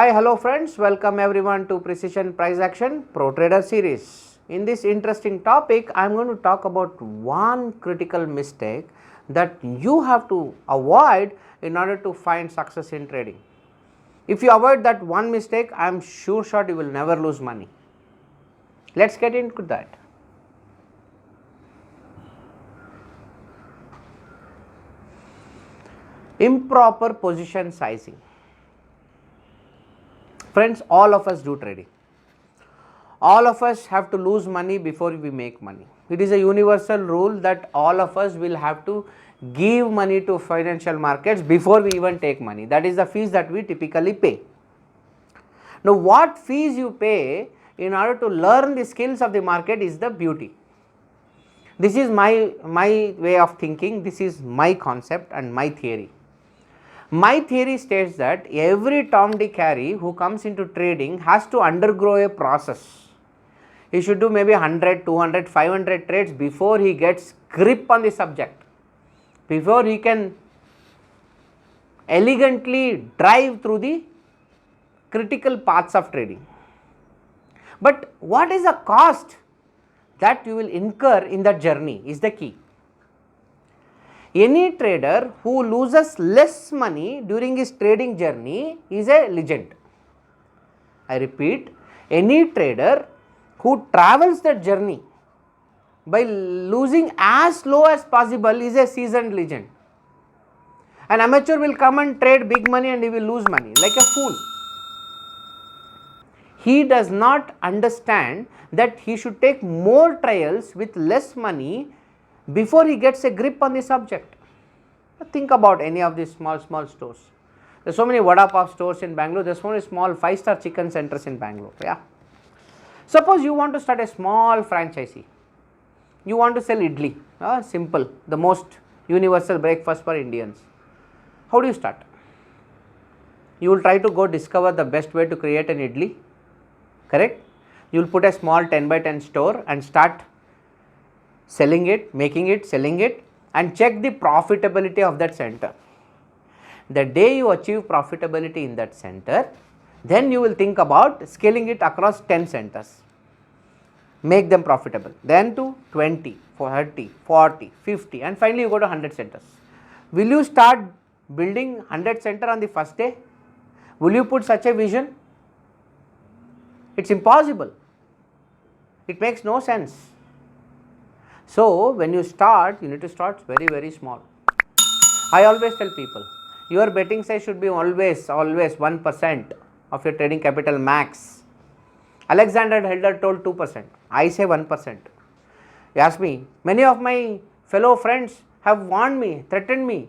Hi, hello friends, welcome everyone to Precision Price Action Pro Trader series. In this interesting topic, I am going to talk about one critical mistake that you have to avoid in order to find success in trading. If you avoid that one mistake, I am sure shot you will never lose money. Let's get into that. Improper position sizing. Friends, all of us do trading. All of us have to lose money before we make money. It is a universal rule that all of us will have to give money to financial markets before we even take money. That is the fees that we typically pay. Now, what fees you pay in order to learn the skills of the market is the beauty. This is my way of thinking, this is my concept and my theory. My theory states that every Tom, Dick, Harry who comes into trading has to undergo a process. He should do maybe 100, 200, 500 trades before he gets grip on the subject, before he can elegantly drive through the critical paths of trading. But what is the cost that you will incur in that journey is the key. Any trader who loses less money during his trading journey is a legend. I repeat, any trader who travels that journey by losing as low as possible is a seasoned legend. An amateur will come and trade big money and he will lose money like a fool. He does not understand that he should take more trials with less money before he gets a grip on the subject. Think about any of these small stores. There are so many vada pav stores in Bangalore, there are so many small 5-star chicken centers in Bangalore. Yeah. Suppose you want to start a small franchisee. You want to sell idli, simple, the most universal breakfast for Indians. How do you start? You will try to go discover the best way to create an idli, correct? You will put a small 10 by 10 store and start selling it, making it, selling it, and check the profitability of that center. The day you achieve profitability in that center, then you will think about scaling it across 10 centers. Make them profitable. Then to 20, 30, 40, 50 and finally you go to 100 centers. Will you start building 100 center on the first day? Will you put such a vision? It's impossible. It makes no sense. So, when you start, you need to start very small. I always tell people, your betting size should be always 1% of your trading capital max. Alexander Helder told 2%, I say 1%. You ask me, many of my fellow friends have warned me, threatened me.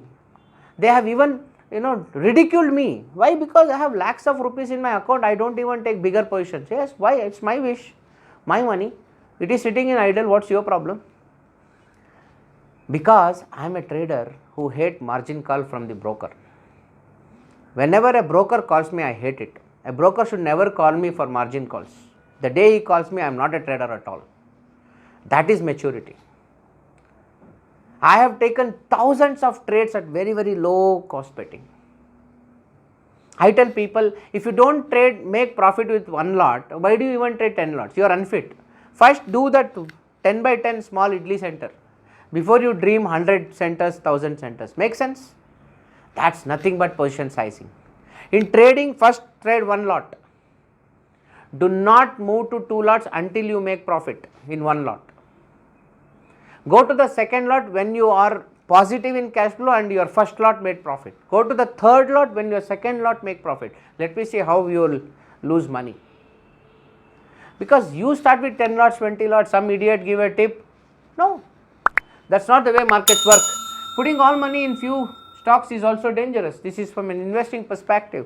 They have even ridiculed me. Why? Because I have lakhs of rupees in my account, I don't even take bigger positions. Yes, why? It's my wish, my money. It is sitting in idle, what's your problem? Because I am a trader who hate margin call from the broker. Whenever a broker calls me, I hate it. A broker should never call me for margin calls. The day he calls me, I am not a trader at all. That is maturity. I have taken thousands of trades at very low cost betting. I tell people, if you don't make profit with one lot, why do you even trade 10 lots? You are unfit. First do that 10 by 10 small idli center before you dream 100 centers, 1000 centers. Make sense? That's nothing but position sizing. In trading, first trade one lot. Do not move to 2 lots until you make profit in one lot. Go to the second lot when you are positive in cash flow and your first lot made profit. Go to the third lot when your second lot make profit. Let me see how you will lose money. Because you start with 10 lots, 20 lots, some idiot give a tip. No, that's not the way markets work. Putting all money in few stocks is also dangerous. This is from an investing perspective.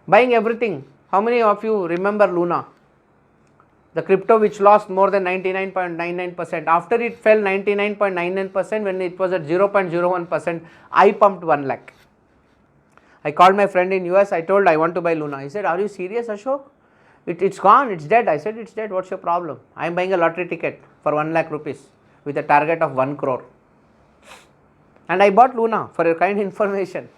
Buying everything. How many of you remember Luna? The crypto which lost more than 99.99%. After it fell 99.99%, when it was at 0.01%, I pumped 1 lakh. I called my friend in US, I told I want to buy Luna. He said, are you serious, Ashok? It's gone, it's dead. I said, it's dead, what's your problem? I am buying a lottery ticket for 1 lakh rupees with a target of 1 crore. And I bought Luna for your kind information.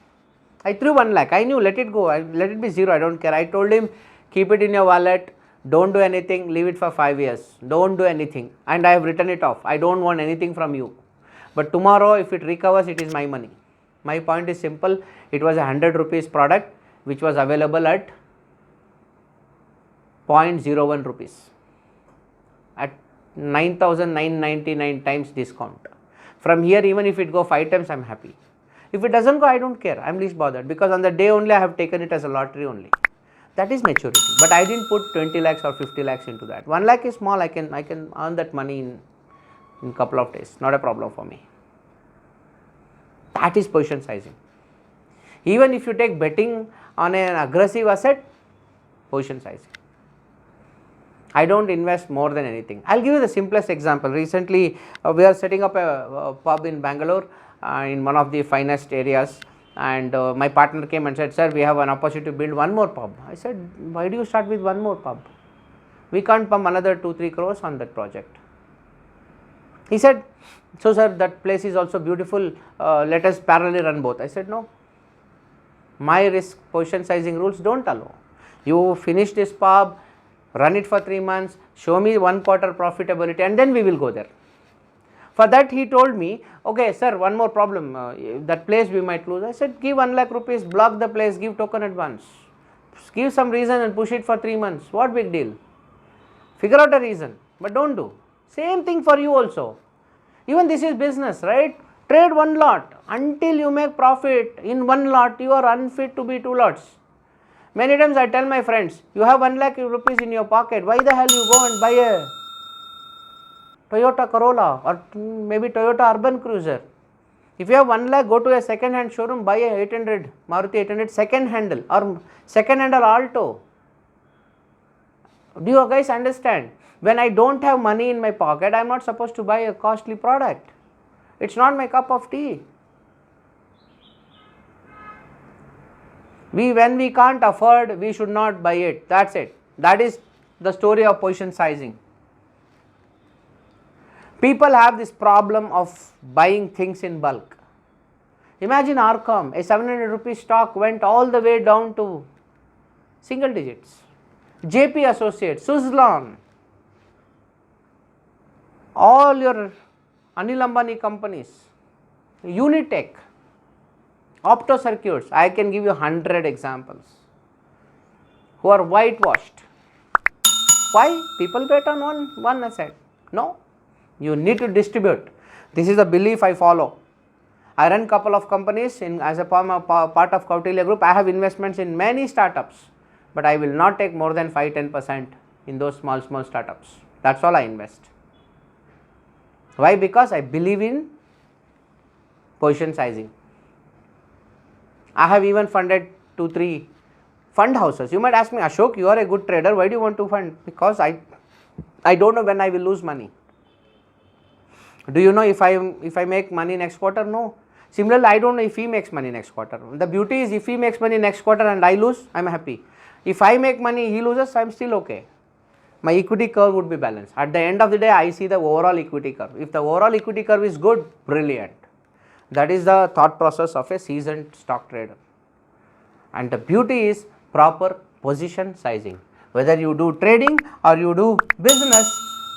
I threw 1 lakh. I knew, let it go, let it be zero, I don't care. I told him, keep it in your wallet, don't do anything, leave it for 5 years, don't do anything, and I have written it off. I don't want anything from you. But tomorrow, if it recovers, it is my money. My point is simple. It was a 100 rupees product which was available at 0.01 rupees at 9,999 times discount. From here, even if it go 5 times, I am happy. If it doesn't go, I don't care. I am least bothered, because on the day only I have taken it as a lottery only. That is maturity. But I didn't put 20 lakhs or 50 lakhs into that. 1 lakh is small. I can earn that money in couple of days. Not a problem for me. That is position sizing. Even if you take betting on an aggressive asset, position sizing. I don't invest more than anything. I'll give you the simplest example. Recently, we are setting up a pub in Bangalore in one of the finest areas, and my partner came and said, sir, we have an opportunity to build one more pub. I said, why do you start with one more pub? We can't pump another 2-3 crores on that project. He said, so sir, that place is also beautiful, let us parallelly run both. I said, no, my risk position sizing rules don't allow. You finish this pub, run it for 3 months, show me 1 quarter profitability, and then we will go there. For that he told me, okay sir, one more problem, that place we might lose. I said, give 1 lakh rupees, block the place, give token advance, give some reason and push it for 3 months. What big deal? Figure out a reason, but don't do. Same thing for you also. Even this is business, right? Trade 1 lot. Until you make profit in 1 lot, you are unfit to be 2 lots. Many times I tell my friends, you have 1 lakh rupees in your pocket, why the hell you go and buy a Toyota Corolla or maybe Toyota Urban Cruiser? If you have 1 lakh, go to a second hand showroom, buy a 800, Maruti 800 second handle or second handle Alto. Do you guys understand? When I don't have money in my pocket, I am not supposed to buy a costly product. It's not my cup of tea. When we can't afford, we should not buy it. That's it. That is the story of position sizing. People have this problem of buying things in bulk. Imagine Arcom, a 700 rupees stock went all the way down to single digits. JP Associates, Suzlon, all your Anil Ambani companies, Unitech, Opto Circuits, I can give you 100 examples who are whitewashed. Why? People bet on one asset. No, you need to distribute. This is the belief I follow. I run couple of companies as a part of Kautilya Group. I have investments in many startups, but I will not take more than 5-10% in those small startups. That's all I invest. Why? Because I believe in position sizing. I have even funded 2-3 fund houses. You might ask me, Ashok, you are a good trader, why do you want to fund? Because I don't know when I will lose money. Do you know if I make money next quarter? No. Similarly, I don't know if he makes money next quarter. The beauty is, if he makes money next quarter and I lose, I am happy. If I make money, he loses, I am still okay. My equity curve would be balanced. At the end of the day, I see the overall equity curve. If the overall equity curve is good, brilliant. That is the thought process of a seasoned stock trader. And the beauty is proper position sizing. Whether you do trading or you do business,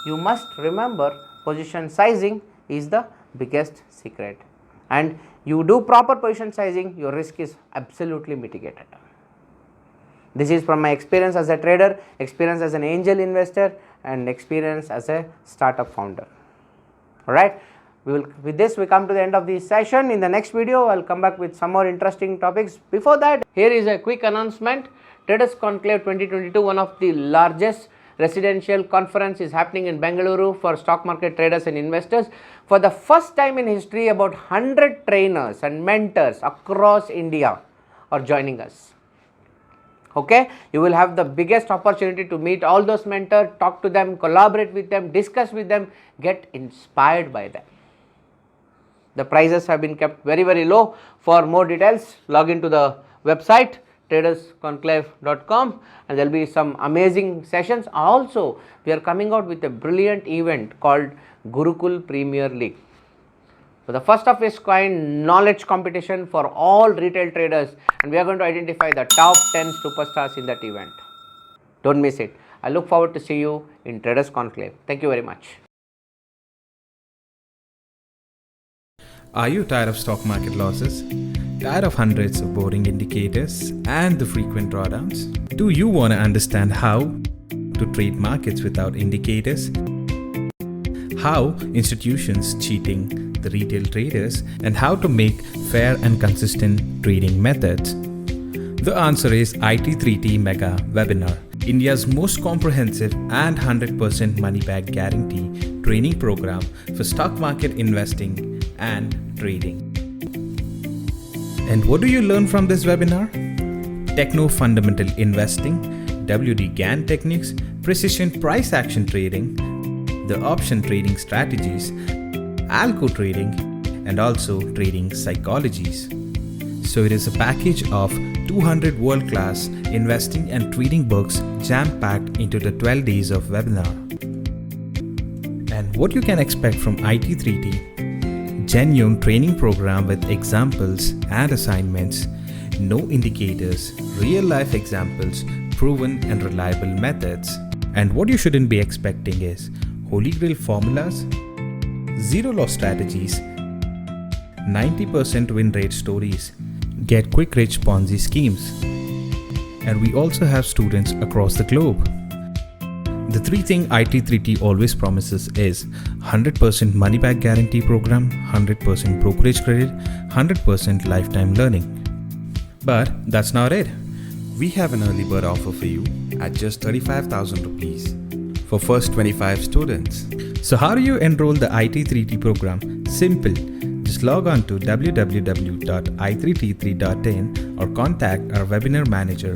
you must remember position sizing is the biggest secret. And you do proper position sizing, your risk is absolutely mitigated. This is from my experience as a trader, experience as an angel investor, and experience as a startup founder. Alright, with this we come to the end of this session. In the next video, I will come back with some more interesting topics. Before that, here is a quick announcement. Traders Conclave 2022, one of the largest residential conference, is happening in Bangalore for stock market traders and investors. For the first time in history, about 100 trainers and mentors across India are joining us. Okay, you will have the biggest opportunity to meet all those mentors, talk to them, collaborate with them, discuss with them, get inspired by them. The prices have been kept very low. For more details, log into the website tradersconclave.com, and there will be some amazing sessions. Also, we are coming out with a brilliant event called Gurukul Premier League. So, the first of its kind knowledge competition for all retail traders, and we are going to identify the top 10 superstars in that event. Don't miss it. I look forward to see you in Traders Conclave. Thank you very much. Are you tired of stock market losses? Tired of hundreds of boring indicators and the frequent drawdowns? Do you want to understand how to trade markets without indicators? How institutions cheating the retail traders, and how to make fair and consistent trading methods? The answer is I3T3 Mega Webinar, India's most comprehensive and 100% money back guarantee training program for stock market investing and trading. And what do you learn from this webinar? Techno fundamental investing, WD GAN techniques, precision price action trading, the option trading strategies, algo trading, and also trading psychologies. So it is a package of 200 world-class investing and trading books jam-packed into the 12 days of webinar. And what you can expect from I3T, genuine training program with examples and assignments, no indicators, real-life examples, proven and reliable methods. And what you shouldn't be expecting is holy grail formulas, zero loss strategies, 90% win rate stories, get quick rich Ponzi schemes. And we also have students across the globe. The three things I3T always promises is 100% money back guarantee program, 100% brokerage credit, 100% lifetime learning. But that's not it. We have an early bird offer for you at just 35,000 rupees for first 25 students. So how do you enroll the I3T program? Simple. Just log on to www.i3t3.in or contact our webinar manager